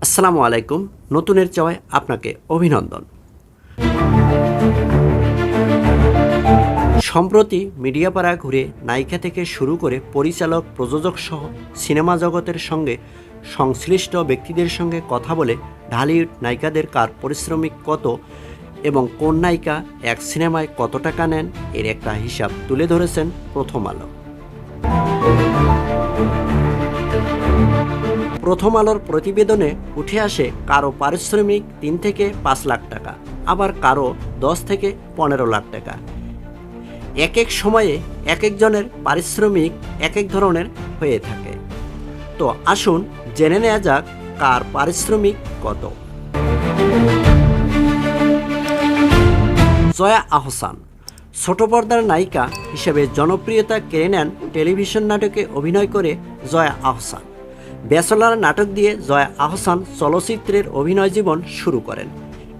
আসসালামু আলাইকুম। নতুনের চাওয়ায় আপনাকে অভিনন্দন। সম্প্রতি মিডিয়াপাড়া ঘুরে নায়িকা থেকে শুরু করে পরিচালক, প্রযোজক সহ সিনেমা জগতের সঙ্গে সংশ্লিষ্ট ব্যক্তিদের সঙ্গে কথা বলে ঢালিউড নায়িকাদের কার পারিশ্রমিক কত এবং কোন নায়িকা এক সিনেমায় কত টাকা নেন এর একটা হিসাব তুলে ধরেছেন প্রথম আলো। প্রথম আলোর প্রতিবেদনে উঠে আসে কারো পারিশ্রমিক 3 থেকে 5 লাখ টাকা, আবার কারো 10 থেকে 15 লাখ টাকা। এক এক সময়ে এক একজনের পারিশ্রমিক এক এক ধরনের হয়ে থাকে। তো আসুন জেনে নেওয়া যাক কার পারিশ্রমিক কত। জয়া আহসান ছোট পর্দার নায়িকা হিসেবে জনপ্রিয়তা কেড়ে নেন টেলিভিশন নাটকে অভিনয় করে জয়া আহসান। ব্যাচেলর নাটক দিয়ে জয়া আহসান চলচ্চিত্রের অভিনয় জীবন শুরু করেন।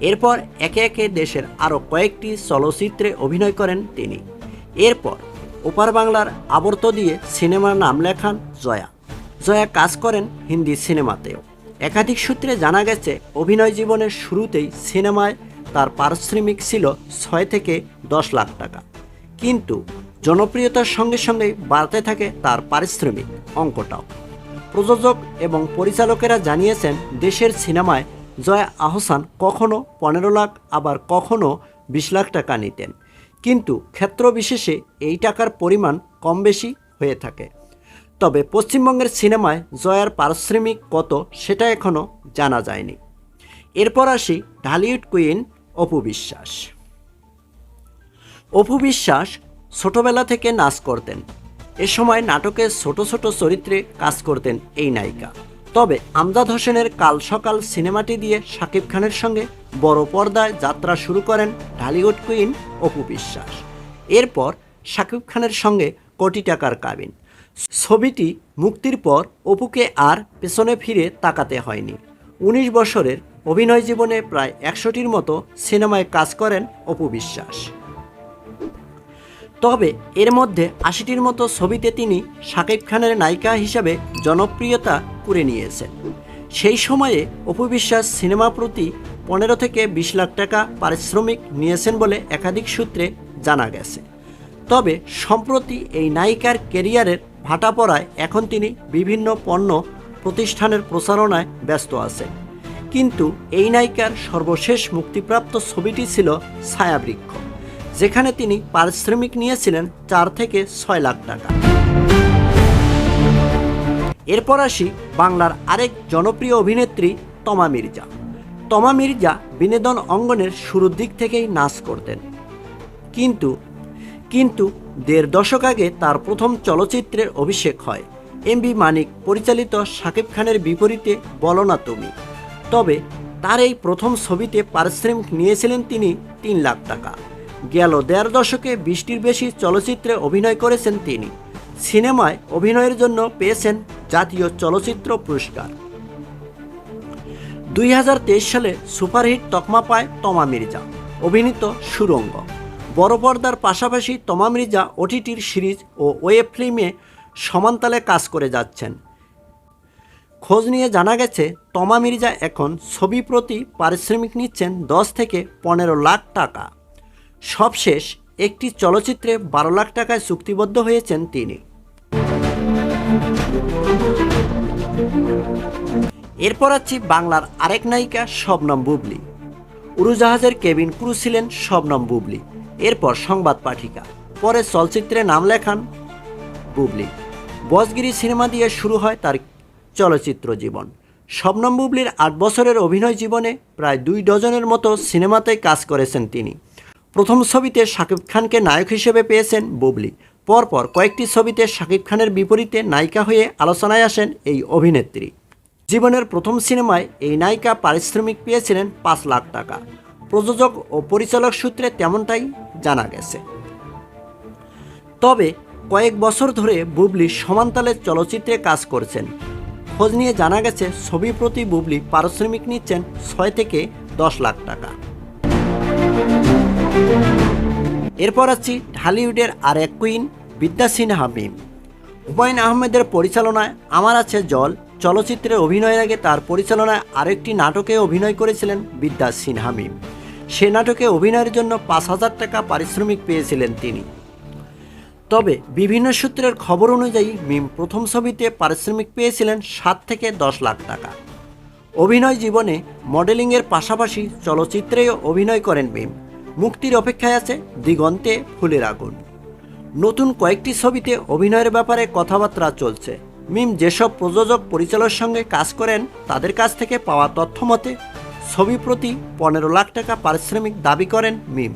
এরপর একে একে দেশের আরও কয়েকটি চলচ্চিত্রে অভিনয় করেন তিনি। এরপর ওপার বাংলার আবর্ত দিয়ে সিনেমার নাম লেখান জয়া। জয়া কাজ করেন হিন্দি সিনেমাতেও। একাধিক সূত্রে জানা গেছে অভিনয় জীবনের শুরুতেই সিনেমায় তার পারিশ্রমিক ছিল 6 থেকে 10 লাখ টাকা, কিন্তু জনপ্রিয়তার সঙ্গে সঙ্গে বাড়তে থাকে তার পারিশ্রমিক অঙ্কটাও। প্রযোজক এবং পরিচালকেরা জানিয়েছেন দেশের সিনেমায় জয়া আহসান কখনো 15 লাখ আবার কখনো 20 লাখ টাকা নিতেন, কিন্তু ক্ষেত্র বিশেষে এই টাকার পরিমাণ কম বেশি হয়ে থাকে। তবে পশ্চিমবঙ্গের সিনেমায় জয়ার পারিশ্রমিক কত সেটা এখনও জানা যায়নি। এরপর আসি ঢালিউড কুইন অপু বিশ্বাস। অপু বিশ্বাস ছোটবেলা থেকে নাচ করতেন। এ সময় নাটকে ছোট ছোট চরিত্রে কাজ করতেন এই নায়িকা। তবে আমজাদ হোসেনের কাল সকাল সিনেমাটি দিয়ে শাকিব খানের সঙ্গে বড় পর্দায় যাত্রা শুরু করেন ঢালিউড কুইন অপু বিশ্বাস। এরপর শাকিব খানের সঙ্গে কোটি টাকার কাবিন। ছবিটি মুক্তির পর অপুকে আর পেছনে ফিরে তাকাতে হয়নি। 19 বছরের অভিনয় জীবনে প্রায় 100টির মতো সিনেমায় কাজ করেন অপু বিশ্বাস। তবে এর মধ্যে 80টির মতো ছবিতে তিনি শাকিব খানের নায়িকা হিসাবে জনপ্রিয়তা করে নিয়েছেন। সেই সময়ে অপু বিশ্বাস সিনেমা প্রতি 15 থেকে 20 লাখ টাকা পারিশ্রমিক নিয়েছেন বলে একাধিক সূত্রে জানা গেছে। তবে সম্প্রতি এই নায়িকার ক্যারিয়ারের ভাটা পড়ায় এখন তিনি বিভিন্ন পণ্য প্রতিষ্ঠানের প্রচারণায় ব্যস্ত আছেন। কিন্তু এই নায়িকার সর্বশেষ মুক্তিপ্রাপ্ত ছবিটি ছিল ছায়াবৃক্ষ, যেখানে তিনি পারিশ্রমিক নিয়েছিলেন 4 থেকে 6 লাখ টাকা। এরপর আসি বাংলার আরেক জনপ্রিয় অভিনেত্রী তমা মির্জা। তমা মির্জা বিনোদন অঙ্গনের শুরুর দিক থেকেই নাচ করতেন, কিন্তু 1.5 দশক আগে তার প্রথম চলচ্চিত্রের অভিষেক হয় এমবি মানিক পরিচালিত শাকিব খানের বিপরীতে বলো না তুমি। তবে তার এই প্রথম ছবিতে পারিশ্রমিক নিয়েছিলেন তিনি 3 লাখ টাকা। গেল 1.5 দশকে 20টির বেশি চলচ্চিত্রে অভিনয় করেছেন তিনি। সিনেমায় অভিনয়ের জন্য পেয়েছেন জাতীয় চলচ্চিত্র পুরস্কার। 2023 সালে সুপারহিট তকমা পায় তমা মির্জা অভিনীত সুরঙ্গ। বড় পর্দার পাশাপাশি তমা মির্জা ওটিটির সিরিজ ও ওয়েব ফিল্মে সমানতালে কাজ করে যাচ্ছেন। খোঁজ নিয়ে জানা গেছে তমা মির্জা এখন ছবি প্রতি পারিশ্রমিক নিচ্ছেন 10 থেকে 15 লাখ টাকা। সবশেষ একটি চলচ্চিত্রে 12 লাখ টাকায় চুক্তিবদ্ধ হয়েছেন তিনি। এরপর আছি বাংলার আরেক নায়িকা শবনম বুবলী। উড়োজাহাজের কেবিন ক্রু ছিলেন শবনম বুবলী। এরপর সংবাদ পাঠিকা, পরে চলচ্চিত্রে নাম লেখান বুবলী। বসগিরি সিনেমা দিয়ে শুরু হয় তার চলচ্চিত্র জীবন। শবনম বুবলীর 8 বছরের অভিনয় জীবনে প্রায় 2 ডজনের মতো সিনেমাতে কাজ করেছেন তিনি। প্রথম ছবিতে শাকিব খানকে নায়ক হিসেবে পেয়েছেন বুবলী। পরপর কয়েকটি ছবিতে শাকিব খানের বিপরীতে নায়িকা হয়ে আলোচনায় আসেন এই অভিনেত্রী। জীবনের প্রথম সিনেমায় এই নায়িকা পারিশ্রমিক পেয়েছিলেন 5 লাখ টাকা। প্রযোজক ও পরিচালক সূত্রে তেমনটাই জানা গেছে। তবে কয়েক বছর ধরে বুবলী সমানতালে চলচ্চিত্রে কাজ করছেন। খোঁজ নিয়ে জানা গেছে ছবি প্রতি বুবলী পারিশ্রমিক নিচ্ছেন 6 থেকে 10 লাখ টাকা। এরপর আছি ঢালিউডের আর এক কুইন বিদ্যা সিনহা মিম। হুমায়ূন আহমেদের পরিচালনায় আমার আছে জল চলচ্চিত্রে অভিনয়ের আগে তার পরিচালনায় আরেকটি নাটকে অভিনয় করেছিলেন বিদ্যা সিনহা মিম। সে নাটকে অভিনয়ের জন্য 5,000 টাকা পারিশ্রমিক পেয়েছিলেন তিনি। তবে বিভিন্ন সূত্রের খবর অনুযায়ী মিম প্রথম ছবিতে পারিশ্রমিক পেয়েছিলেন 7 থেকে 10 লাখ টাকা। অভিনয় জীবনে মডেলিংয়ের পাশাপাশি চলচ্চিত্রেও অভিনয় করেন মিম। মুক্তির অপেক্ষায় আছে দিগন্তে ফুলের আগুন। নতুন কয়েকটি ছবিতে অভিনয়ের ব্যাপারে কথাবার্তা চলছে। মিম যেসব প্রযোজক পরিচালকের সঙ্গে কাজ করেন তাদের কাছ থেকে পাওয়া তথ্য মতে ছবি প্রতি 15 লাখ টাকা পারিশ্রমিক দাবি করেন মিম।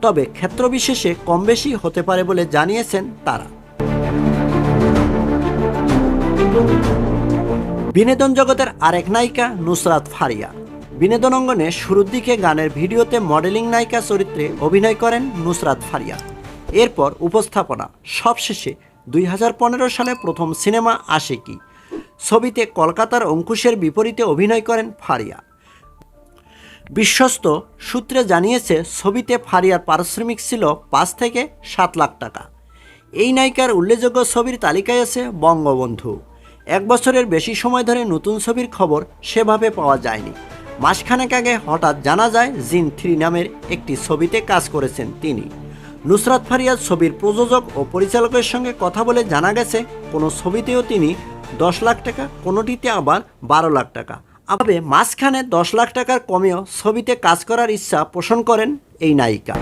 তবে ক্ষেত্রবিশেষে কম বেশি হতে পারে বলে জানিয়েছেন তারা। বিনোদন জগতের আরেক নায়িকা নুসরাত ফারিয়া। বিনোদন অঙ্গনে শুরুর দিকে গানের ভিডিওতে মডেলিং নায়িকা চরিত্রে অভিনয় করেন নুসরাত ফারিয়া। এরপর উপস্থাপনা, সবশেষে 2015 সালে প্রথম সিনেমা আশিকি ছবিতে কলকাতার অঙ্কুশের বিপরীতে অভিনয় করেন ফারিয়া। বিশ্বস্ত সূত্রে জানিয়েছে ছবিতে ফারিয়ার পারিশ্রমিক ছিল 5 থেকে 7 লাখ টাকা। এই নায়িকার উল্লেখযোগ্য ছবির তালিকায় আছে বঙ্গবন্ধু। 1 বছরের বেশি সময় ধরে নতুন ছবির খবর সেভাবে পাওয়া যায়নি। মাসখানেক আগে হঠাৎ জানা যায় জিন 3 নামের একটি ছবিতে কাজ করেছেন তিনি। নুসরাত ফারিয়ার ছবির প্রযোজক ও পরিচালকের সঙ্গে কথা বলে জানা গেছে কোনো ছবিতেও তিনি 10 লাখ টাকা, কোনোটিতে আবার 12 লাখ টাকা, তবে মাঝখানে 10 লাখ টাকার কমেও ছবিতে কাজ করার ইচ্ছা পোষণ করেন এই নায়িকা।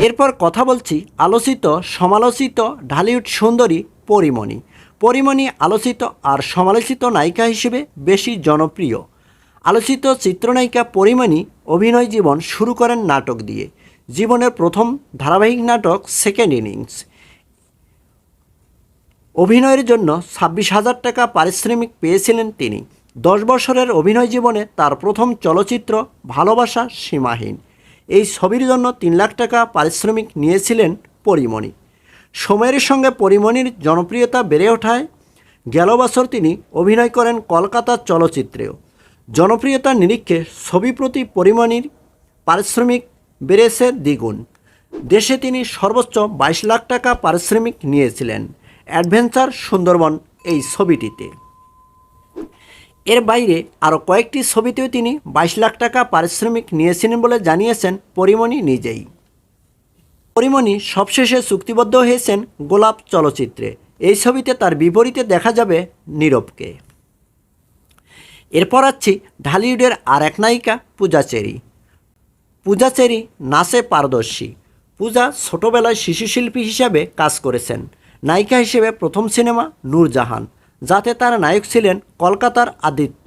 এরপর কথা বলছি আলোচিত সমালোচিত ঢালিউড সুন্দরী পরীমণি। পরীমণি আলোচিত আর সমালোচিত নায়িকা হিসেবে বেশি জনপ্রিয়। আলোচিত চিত্রনায়িকা পরীমণি অভিনয় জীবন শুরু করেন নাটক দিয়ে। জীবনের প্রথম ধারাবাহিক নাটক সেকেন্ড ইনিংস। অভিনয়ের জন্য 26,000 টাকা পারিশ্রমিক পেয়েছিলেন তিনি। 10 বছরের অভিনয় জীবনে তার প্রথম চলচ্চিত্র ভালোবাসা সীমাহীন। এই ছবির জন্য 3 লাখ টাকা পারিশ্রমিক নিয়েছিলেন পরীমণি। সময়ের সঙ্গে পরীমণির জনপ্রিয়তা বেড়ে ওঠায় গেল বছর তিনি অভিনয় করেন কলকাতার চলচ্চিত্রেও। জনপ্রিয়তার নিরিখে ছবি প্রতি পরীমণির পারিশ্রমিক বেড়েছে দ্বিগুণ। দেশে তিনি সর্বোচ্চ 22 লাখ টাকা পারিশ্রমিক নিয়েছিলেন অ্যাডভেঞ্চার সুন্দরবন এই ছবিটিতে। এর বাইরে আরও কয়েকটি ছবিতেও তিনি 22 লাখ টাকা পারিশ্রমিক নিয়েছিলেন বলে জানিয়েছেন পরীমণি নিজেই। পরীমণি সবশেষে চুক্তিবদ্ধ হয়েছেন গোলাপ চলচ্চিত্রে। এই ছবিতে তার বিপরীতে দেখা যাবে নীরবকে। এরপর আছি ঢালিউডের আর এক নায়িকা পূজা চেরি। পূজা চেরি নাচে পারদর্শী। পূজা ছোটোবেলায় শিশুশিল্পী হিসাবে কাজ করেছেন। নায়িকা হিসেবে প্রথম সিনেমা নূরজাহান, যাতে তার নায়ক ছিলেন কলকাতার আদিত্য।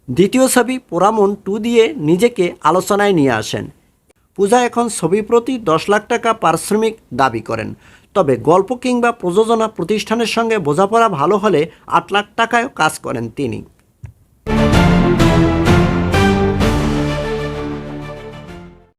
দ্বিতীয় ছবি পোড়ামন 2 দিয়ে নিজেকে আলোচনায় নিয়ে আসেন। পূজা এখন ছবি প্রতি 10 লাখ টাকা পারিশ্রমিক দাবি করেন। তবে গল্প কিংবা প্রযোজনা প্রতিষ্ঠানের সঙ্গে বোঝাপড়া ভালো হলে 8 লাখ টাকায়ও কাজ করেন তিনি।